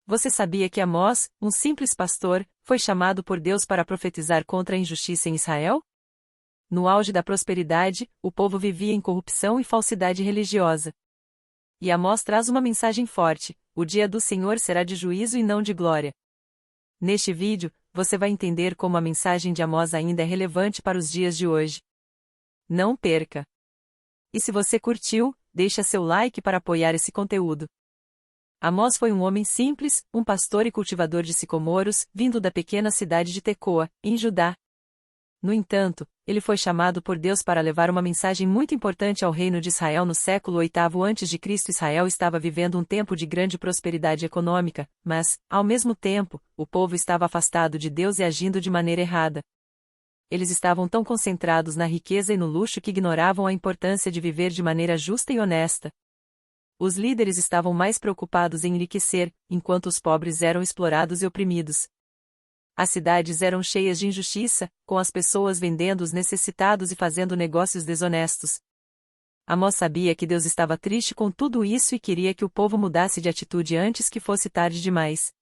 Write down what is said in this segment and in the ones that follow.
Você sabia que Amós, um simples pastor, foi chamado por Deus para profetizar contra a injustiça em Israel? No auge da prosperidade, o povo vivia em corrupção e falsidade religiosa. E Amós traz uma mensagem forte: o dia do Senhor será de juízo e não de glória. Neste vídeo, você vai entender como a mensagem de Amós ainda é relevante para os dias de hoje. Não perca! E se você curtiu, deixa seu like para apoiar esse conteúdo. Amós foi um homem simples, um pastor e cultivador de sicomoros, vindo da pequena cidade de Tecoa, em Judá. No entanto, ele foi chamado por Deus para levar uma mensagem muito importante ao reino de Israel no século VIII a.C. Israel estava vivendo um tempo de grande prosperidade econômica, mas, ao mesmo tempo, o povo estava afastado de Deus e agindo de maneira errada. Eles estavam tão concentrados na riqueza e no luxo que ignoravam a importância de viver de maneira justa e honesta. Os líderes estavam mais preocupados em enriquecer, enquanto os pobres eram explorados e oprimidos. As cidades eram cheias de injustiça, com as pessoas vendendo os necessitados e fazendo negócios desonestos. Amós sabia que Deus estava triste com tudo isso e queria que o povo mudasse de atitude antes que fosse tarde demais.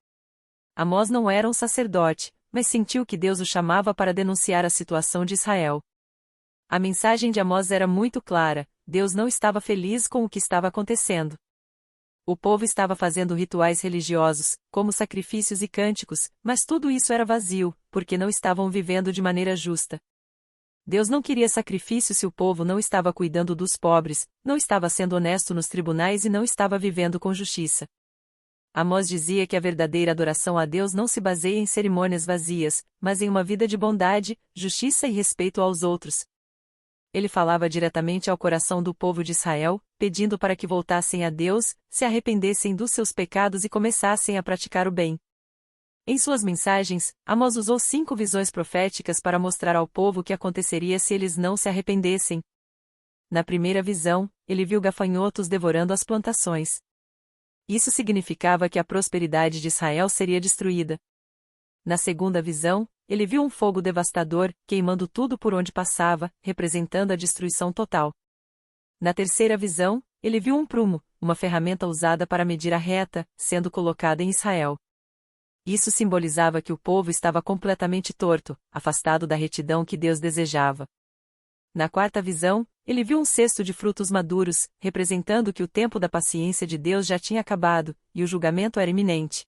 Amós não era um sacerdote, mas sentiu que Deus o chamava para denunciar a situação de Israel. A mensagem de Amós era muito clara: Deus não estava feliz com o que estava acontecendo. O povo estava fazendo rituais religiosos, como sacrifícios e cânticos, mas tudo isso era vazio, porque não estavam vivendo de maneira justa. Deus não queria sacrifício se o povo não estava cuidando dos pobres, não estava sendo honesto nos tribunais e não estava vivendo com justiça. Amós dizia que a verdadeira adoração a Deus não se baseia em cerimônias vazias, mas em uma vida de bondade, justiça e respeito aos outros. Ele falava diretamente ao coração do povo de Israel, pedindo para que voltassem a Deus, se arrependessem dos seus pecados e começassem a praticar o bem. Em suas mensagens, Amós usou 5 visões proféticas para mostrar ao povo o que aconteceria se eles não se arrependessem. Na primeira visão, ele viu gafanhotos devorando as plantações. Isso significava que a prosperidade de Israel seria destruída. Na segunda visão, ele viu um fogo devastador, queimando tudo por onde passava, representando a destruição total. Na terceira visão, ele viu um prumo, uma ferramenta usada para medir a reta, sendo colocada em Israel. Isso simbolizava que o povo estava completamente torto, afastado da retidão que Deus desejava. Na quarta visão, ele viu um cesto de frutos maduros, representando que o tempo da paciência de Deus já tinha acabado, e o julgamento era iminente.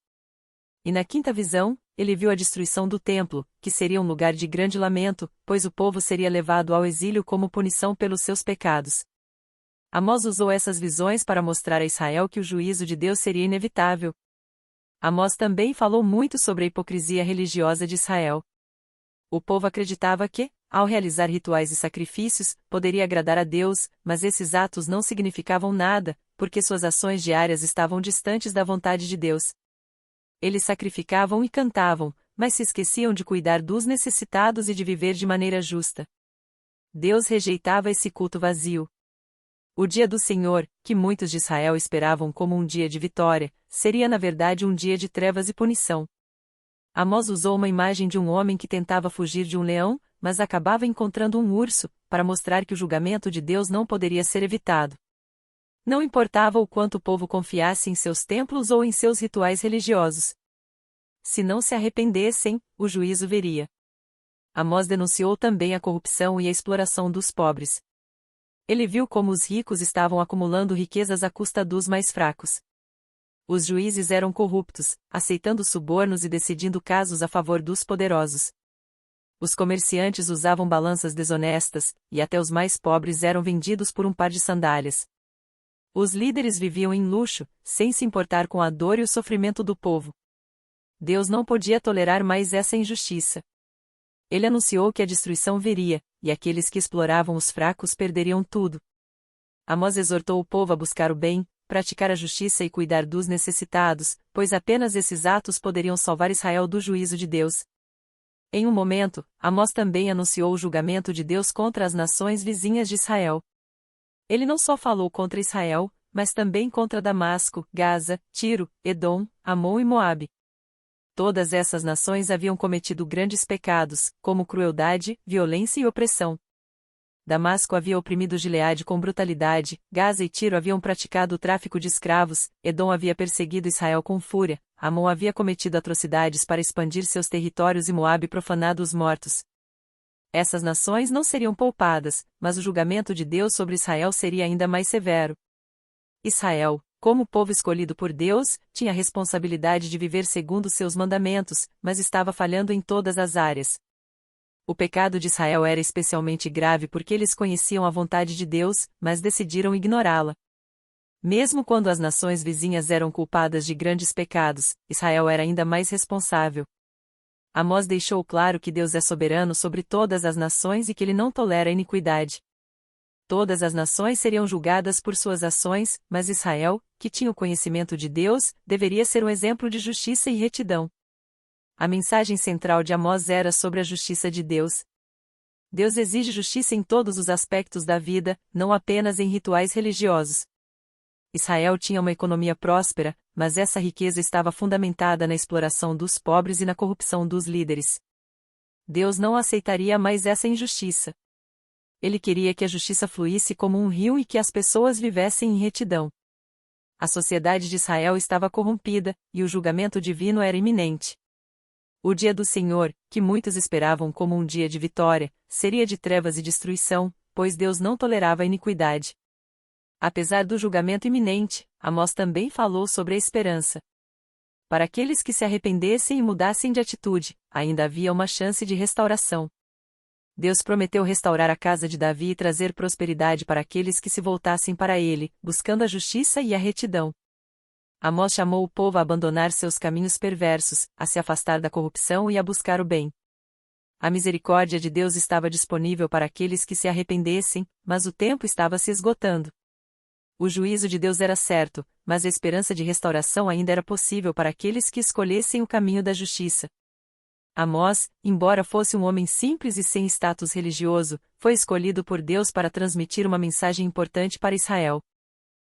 E na quinta visão, ele viu a destruição do templo, que seria um lugar de grande lamento, pois o povo seria levado ao exílio como punição pelos seus pecados. Amós usou essas visões para mostrar a Israel que o juízo de Deus seria inevitável. Amós também falou muito sobre a hipocrisia religiosa de Israel. O povo acreditava que, ao realizar rituais e sacrifícios, poderia agradar a Deus, mas esses atos não significavam nada, porque suas ações diárias estavam distantes da vontade de Deus. Eles sacrificavam e cantavam, mas se esqueciam de cuidar dos necessitados e de viver de maneira justa. Deus rejeitava esse culto vazio. O dia do Senhor, que muitos de Israel esperavam como um dia de vitória, seria na verdade um dia de trevas e punição. Amós usou uma imagem de um homem que tentava fugir de um leão, mas acabava encontrando um urso, para mostrar que o julgamento de Deus não poderia ser evitado. Não importava o quanto o povo confiasse em seus templos ou em seus rituais religiosos. Se não se arrependessem, o juízo viria. Amós denunciou também a corrupção e a exploração dos pobres. Ele viu como os ricos estavam acumulando riquezas à custa dos mais fracos. Os juízes eram corruptos, aceitando subornos e decidindo casos a favor dos poderosos. Os comerciantes usavam balanças desonestas, e até os mais pobres eram vendidos por um par de sandálias. Os líderes viviam em luxo, sem se importar com a dor e o sofrimento do povo. Deus não podia tolerar mais essa injustiça. Ele anunciou que a destruição viria, e aqueles que exploravam os fracos perderiam tudo. Amós exortou o povo a buscar o bem, praticar a justiça e cuidar dos necessitados, pois apenas esses atos poderiam salvar Israel do juízo de Deus. Em um momento, Amós também anunciou o julgamento de Deus contra as nações vizinhas de Israel. Ele não só falou contra Israel, mas também contra Damasco, Gaza, Tiro, Edom, Amon e Moabe. Todas essas nações haviam cometido grandes pecados, como crueldade, violência e opressão. Damasco havia oprimido Gileade com brutalidade, Gaza e Tiro haviam praticado o tráfico de escravos, Edom havia perseguido Israel com fúria, Amon havia cometido atrocidades para expandir seus territórios e Moabe profanado os mortos. Essas nações não seriam poupadas, mas o julgamento de Deus sobre Israel seria ainda mais severo. Israel, como povo escolhido por Deus, tinha a responsabilidade de viver segundo seus mandamentos, mas estava falhando em todas as áreas. O pecado de Israel era especialmente grave porque eles conheciam a vontade de Deus, mas decidiram ignorá-la. Mesmo quando as nações vizinhas eram culpadas de grandes pecados, Israel era ainda mais responsável. Amós deixou claro que Deus é soberano sobre todas as nações e que ele não tolera a iniquidade. Todas as nações seriam julgadas por suas ações, mas Israel, que tinha o conhecimento de Deus, deveria ser um exemplo de justiça e retidão. A mensagem central de Amós era sobre a justiça de Deus. Deus exige justiça em todos os aspectos da vida, não apenas em rituais religiosos. Israel tinha uma economia próspera, mas essa riqueza estava fundamentada na exploração dos pobres e na corrupção dos líderes. Deus não aceitaria mais essa injustiça. Ele queria que a justiça fluísse como um rio e que as pessoas vivessem em retidão. A sociedade de Israel estava corrompida, e o julgamento divino era iminente. O dia do Senhor, que muitos esperavam como um dia de vitória, seria de trevas e destruição, pois Deus não tolerava a iniquidade. Apesar do julgamento iminente, Amós também falou sobre a esperança. Para aqueles que se arrependessem e mudassem de atitude, ainda havia uma chance de restauração. Deus prometeu restaurar a casa de Davi e trazer prosperidade para aqueles que se voltassem para ele, buscando a justiça e a retidão. Amós chamou o povo a abandonar seus caminhos perversos, a se afastar da corrupção e a buscar o bem. A misericórdia de Deus estava disponível para aqueles que se arrependessem, mas o tempo estava se esgotando. O juízo de Deus era certo, mas a esperança de restauração ainda era possível para aqueles que escolhessem o caminho da justiça. Amós, embora fosse um homem simples e sem status religioso, foi escolhido por Deus para transmitir uma mensagem importante para Israel.